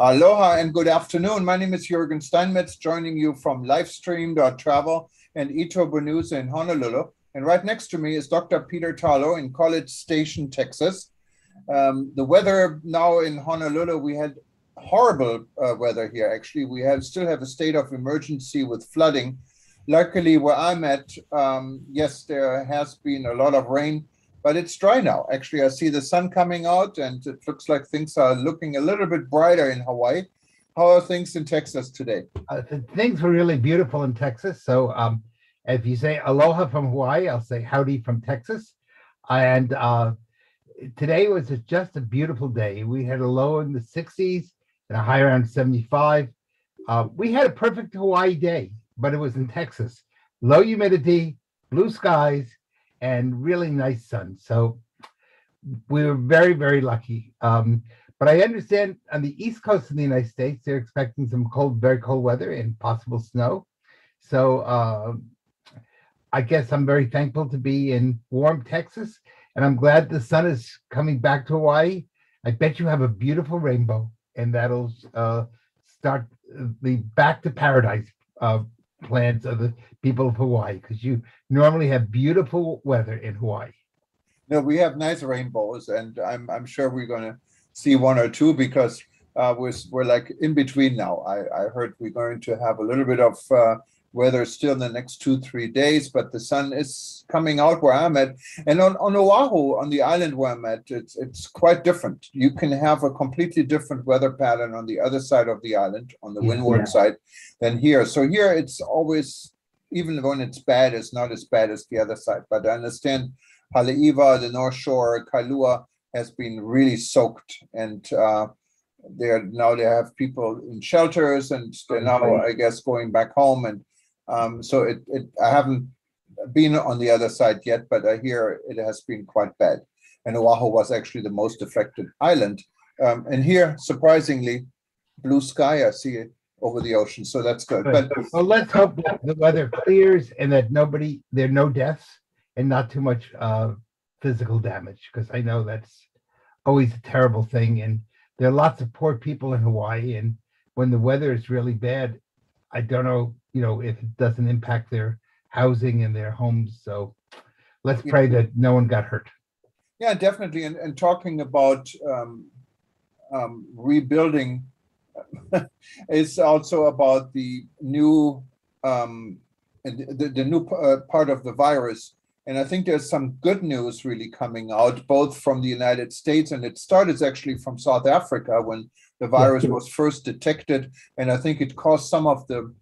Aloha and good afternoon. My name is Juergen Steinmetz, joining you from livestream.travel and ETurboNews in Honolulu. And right next to me is Dr. Peter Tarlow in College Station, Texas. The weather now in Honolulu, we had horrible weather here. Actually, still have a state of emergency with flooding. Luckily, where I'm at, yes, there has been a lot of rain, but it's dry now. Actually, I see the sun coming out, and it looks like things are looking a little bit brighter in Hawaii. How are things in Texas today? Things were really beautiful in Texas. So if you say aloha from Hawaii, I'll say howdy from Texas. And today was just a beautiful day. We had a low in the 60s and a high around 75. We had a perfect Hawaii day, but it was in Texas. Low humidity, blue skies, and really nice sun. So we were very, very lucky. But I understand on the East Coast of the United States, they're expecting some cold, very cold weather and possible snow. So I guess I'm very thankful to be in warm Texas, and I'm glad the sun is coming back to Hawaii. I bet you have a beautiful rainbow, and that'll start the back to paradise plans of the people of Hawaii, because you normally have beautiful weather in Hawaii. No, we have nice rainbows, and I'm sure we're going to see one or two because we're like in between now. I heard we're going to have a little bit of weather still in the next 2-3 days, but the sun is coming out where I'm at. And on Oahu, on the island where I'm at, it's quite different. You can have a completely different weather pattern on the other side of the island, on the windward side, than here. So here it's always, even when it's bad, it's not as bad as the other side. But I understand Haleiwa, the North Shore, Kailua has been really soaked, and they have people in shelters, and they're now, I guess, going back home. And so I haven't been on the other side yet, but I hear it has been quite bad. And Oahu was actually the most affected island. And here, surprisingly, blue sky, I see it over the ocean, so that's good. But well, let's hope that the weather clears and that there are no deaths and not too much physical damage, because I know that's always a terrible thing. And there are lots of poor people in Hawaii, and when the weather is really bad, I don't know, if it doesn't impact their housing and their homes. So let's pray that no one got hurt. Yeah, definitely. And talking about rebuilding is also about the new the new part of the virus. And I think there's some good news really coming out, both from the United States, and it started actually from South Africa when the virus was first detected. And I think it caused some of the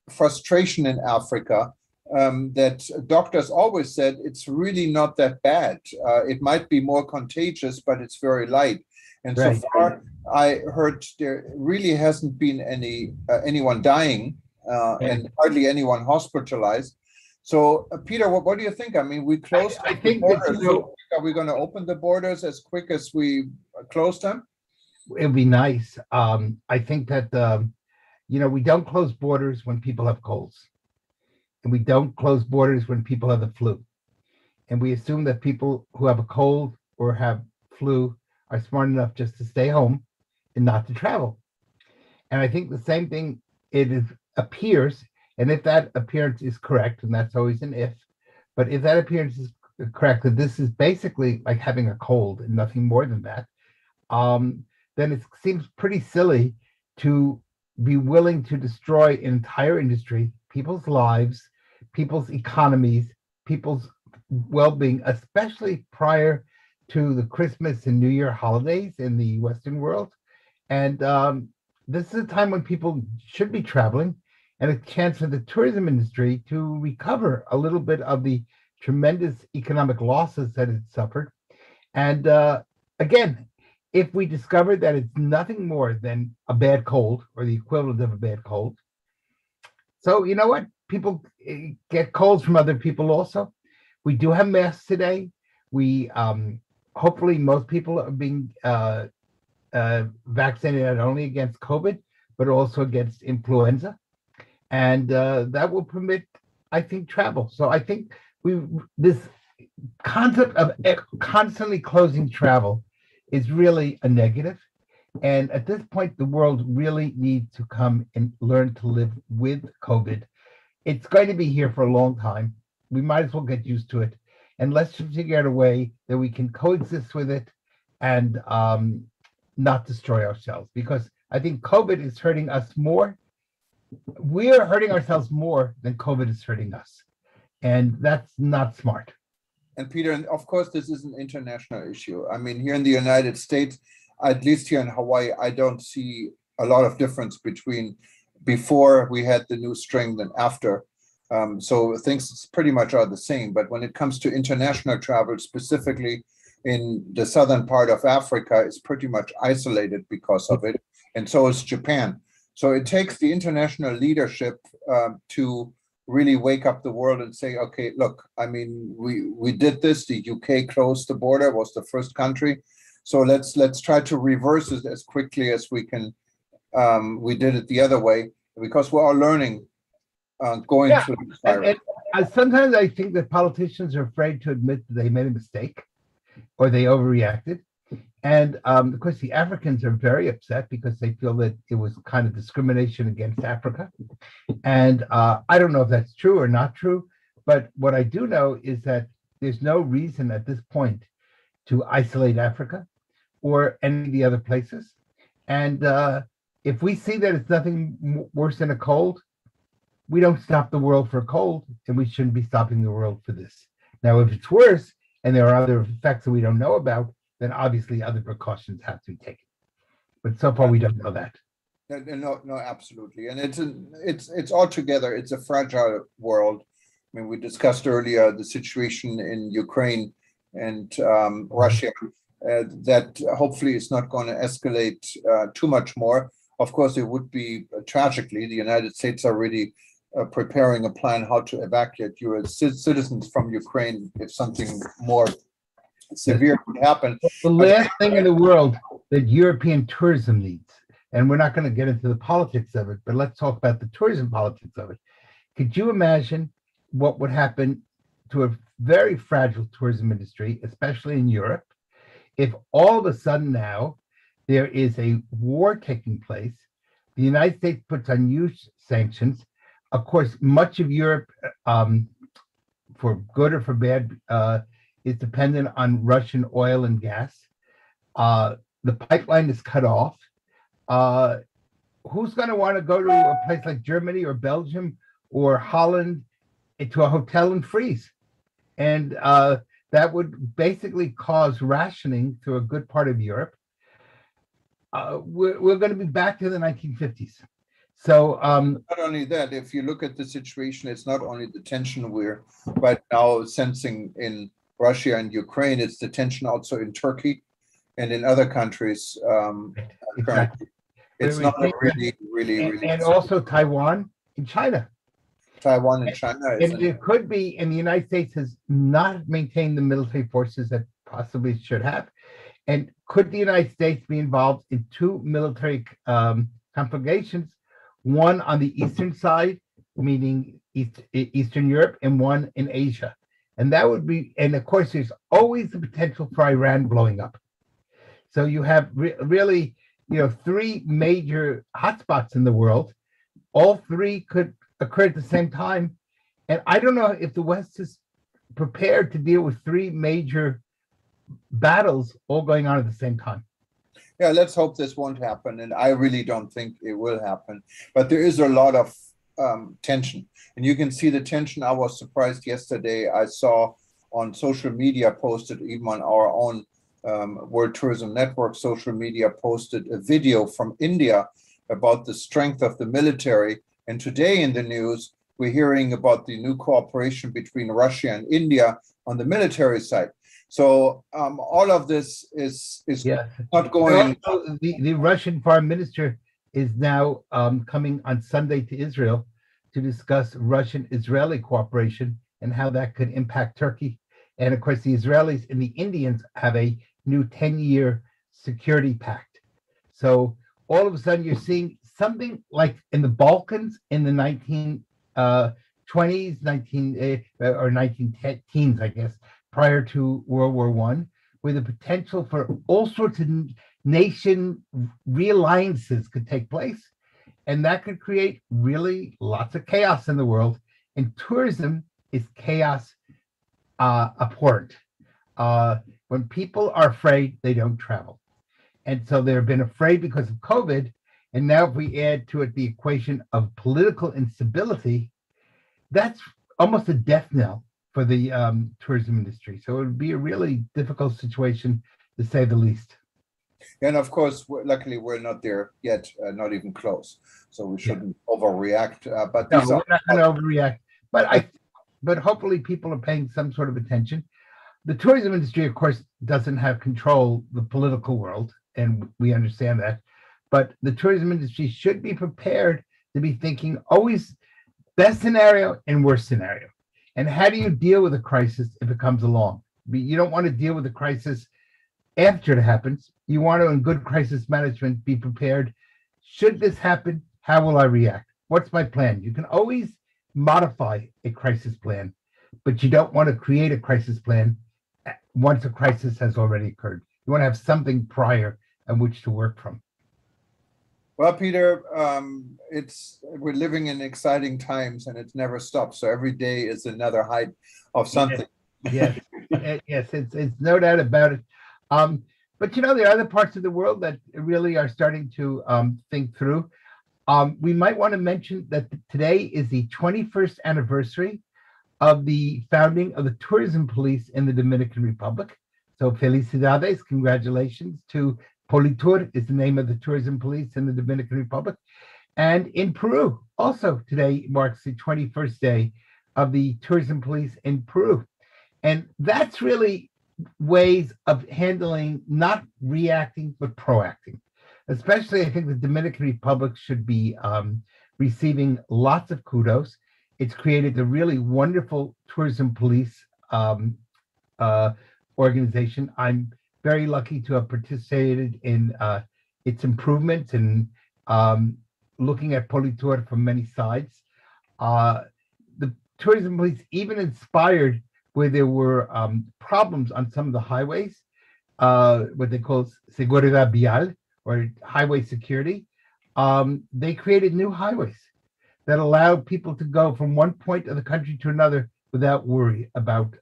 frustration in Africa that doctors always said it's really not that bad. It might be more contagious, but it's very light. And so far, I heard there really hasn't been anyone dying and hardly anyone hospitalized. So, Peter, what do you think? I mean, we closed the borders. So are we going to open the borders as quick as we close them? It'd be nice. I think that, we don't close borders when people have colds. And we don't close borders when people have the flu. And we assume that people who have a cold or have flu are smart enough just to stay home and not to travel. And I think the same thing, appears. And if that appearance is correct, and that's always an if, but if that appearance is correct, that this is basically like having a cold and nothing more than that, then it seems pretty silly to be willing to destroy an entire industry, people's lives, people's economies, people's well-being, especially prior to the Christmas and New Year holidays in the Western world. And this is a time when people should be traveling, and a chance for the tourism industry to recover a little bit of the tremendous economic losses that it suffered. And again, if we discover that it's nothing more than a bad cold or the equivalent of a bad cold. So you know what? People get colds from other people also. We do have masks today. We hopefully most people are being vaccinated not only against COVID, but also against influenza. And that will permit, I think, travel. So I think this concept of constantly closing travel is really a negative. And at this point, the world really needs to come and learn to live with COVID. It's going to be here for a long time. We might as well get used to it. And let's figure out a way that we can coexist with it and not destroy ourselves. Because I think COVID is hurting us more. We are hurting ourselves more than COVID is hurting us. And that's not smart. And Peter, and of course, this is an international issue. I mean, here in the United States, at least here in Hawaii, I don't see a lot of difference between before we had the new strain and after. So things pretty much are the same. But when it comes to international travel, specifically in the southern part of Africa, is pretty much isolated because of it. And so is Japan. So it takes the international leadership to really wake up the world and say, okay, look, I mean, we did this. The UK closed the border, was the first country. So let's try to reverse it as quickly as we can. We did it the other way because we're all learning going through this virus. And sometimes I think that politicians are afraid to admit that they made a mistake or they overreacted. And of course, the Africans are very upset because they feel that it was kind of discrimination against Africa. And I don't know if that's true or not true, but what I do know is that there's no reason at this point to isolate Africa or any of the other places. And if we see that it's nothing worse than a cold, we don't stop the world for a cold, and we shouldn't be stopping the world for this. Now, if it's worse and there are other effects that we don't know about, then obviously other precautions have to be taken. But so far, we don't know that. No, absolutely. And it's altogether, it's a fragile world. I mean, we discussed earlier the situation in Ukraine and Russia, that hopefully is not going to escalate too much more. Of course, it would be tragically, the United States are really preparing a plan how to evacuate US citizens from Ukraine if something more severe would happen. The last thing in the world that European tourism needs, and we're not going to get into the politics of it, but let's talk about the tourism politics of it. Could you imagine what would happen to a very fragile tourism industry, especially in Europe, if all of a sudden now there is a war taking place, the United States puts on huge sanctions. Of course, much of Europe, for good or for bad, is dependent on Russian oil and gas. The pipeline is cut off. Who's going to want to go to a place like Germany or Belgium or Holland to a hotel and freeze? And that would basically cause rationing through a good part of Europe. We're going to be back to the 1950s. So not only that, if you look at the situation, it's not only the tension we're right now sensing in Russia and Ukraine, it's the tension also in Turkey and in other countries. Exactly. It's not a really. And also Taiwan and China. Taiwan and China. And it could be, and the United States has not maintained the military forces that possibly it should have. And could the United States be involved in two military conflagrations, one on the eastern side, meaning Eastern Europe, and one in Asia? And that would be, and of course, there's always the potential for Iran blowing up. So you have really, three major hotspots in the world. All three could occur at the same time. And I don't know if the West is prepared to deal with three major battles all going on at the same time. Yeah, let's hope this won't happen. And I really don't think it will happen. But there is a lot of tension. And you can see the tension. I was surprised yesterday. I saw on social media posted, even on our own World Tourism Network social media, posted a video from India about the strength of the military. And today in the news, we're hearing about the new cooperation between Russia and India on the military side. So all of this is not going. The Russian foreign minister is now coming on Sunday to Israel to discuss Russian-Israeli cooperation and how that could impact Turkey. And of course, the Israelis and the Indians have a new 10-year security pact. So all of a sudden, you're seeing something like in the Balkans in the 1920s, 1910s, I guess, prior to World War I, with the potential for all sorts of nation realliances could take place, and that could create really lots of chaos in the world. And tourism is chaos abhorrent. When people are afraid, they don't travel. And so they've been afraid because of COVID. And now, if we add to it the equation of political instability, that's almost a death knell for the tourism industry. So it would be a really difficult situation, to say the least. And of course, luckily, we're not there yet, not even close. So we shouldn't overreact. But No, these we're are not going to overreact. But hopefully people are paying some sort of attention. The tourism industry, of course, doesn't have control the political world, and we understand that. But the tourism industry should be prepared to be thinking always best scenario and worst scenario. And how do you deal with a crisis if it comes along? You don't want to deal with the crisis after it happens. You want to, in good crisis management, be prepared. Should this happen, how will I react? What's my plan? You can always modify a crisis plan, but you don't want to create a crisis plan once a crisis has already occurred. You want to have something prior on which to work from. Well, Peter, we're living in exciting times, and it never stops. So every day is another height of something. Yes, yes, it's no doubt about it. But there are other parts of the world that really are starting to think through. We might want to mention that today is the 21st anniversary of the founding of the tourism police in the Dominican Republic. So felicidades, congratulations to Politur is the name of the tourism police in the Dominican Republic. And in Peru, also today marks the 21st day of the tourism police in Peru. And that's really ways of handling, not reacting, but proacting. Especially, I think the Dominican Republic should be receiving lots of kudos. It's created a really wonderful tourism police organization. I'm very lucky to have participated in its improvements and looking at Politur from many sides. The tourism police even inspired where there were problems on some of the highways, what they call seguridad vial, or highway security. They created new highways that allowed people to go from one point of the country to another without worry about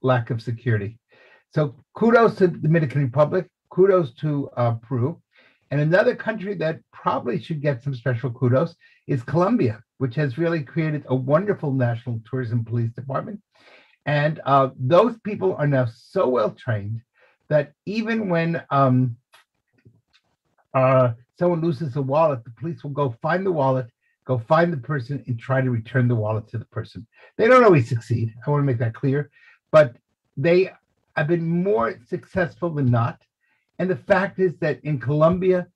lack of security. So kudos to the Dominican Republic, kudos to Peru. And another country that probably should get some special kudos is Colombia, which has really created a wonderful national tourism police department. And those people are now so well trained that even when someone loses a wallet, the police will go find the wallet, go find the person, and try to return the wallet to the person. They don't always succeed. I want to make that clear, but they have been more successful than not. And the fact is that in Colombia,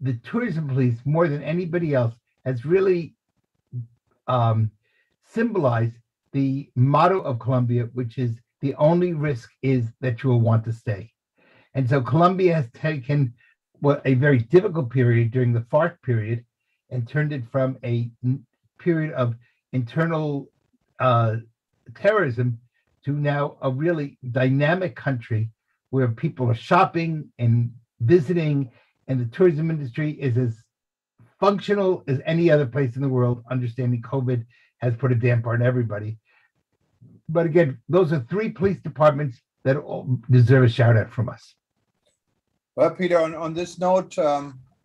the tourism police, more than anybody else, has really symbolized the motto of Colombia, which is the only risk is that you will want to stay. And so Colombia has taken a very difficult period during the FARC period and turned it from a period of internal terrorism to now a really dynamic country where people are shopping and visiting, and the tourism industry is as functional as any other place in the world, understanding COVID has put a damper on everybody. But again, those are three police departments that all deserve a shout out from us. Well, Peter, on this note,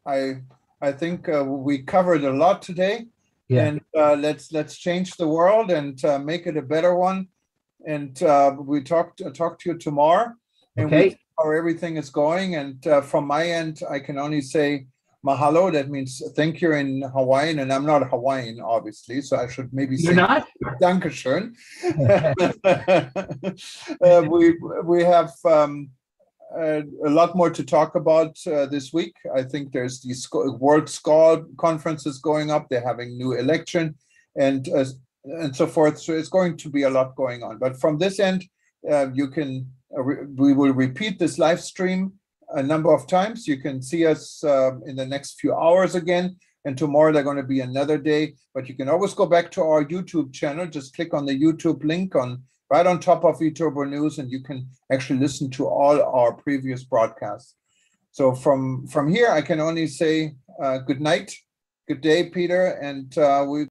I think we covered a lot today. Yeah. And let's change the world and make it a better one. And we talk to you tomorrow. And okay. We see how everything is going. And from my end, I can only say mahalo. That means thank you in Hawaiian, and I'm not Hawaiian, obviously, so I should maybe say Dankeschön. We have a lot more to talk about this week. I think there's these World Skull conferences going up. They're having new election and so forth. So it's going to be a lot going on. But from this end, we will repeat this live stream a number of times. You can see us in the next few hours again. And tomorrow they're going to be another day. But you can always go back to our YouTube channel. Just click on the YouTube link on right on top of ETurboNews, and you can actually listen to all our previous broadcasts. So from here, I can only say good night, good day, Peter, and we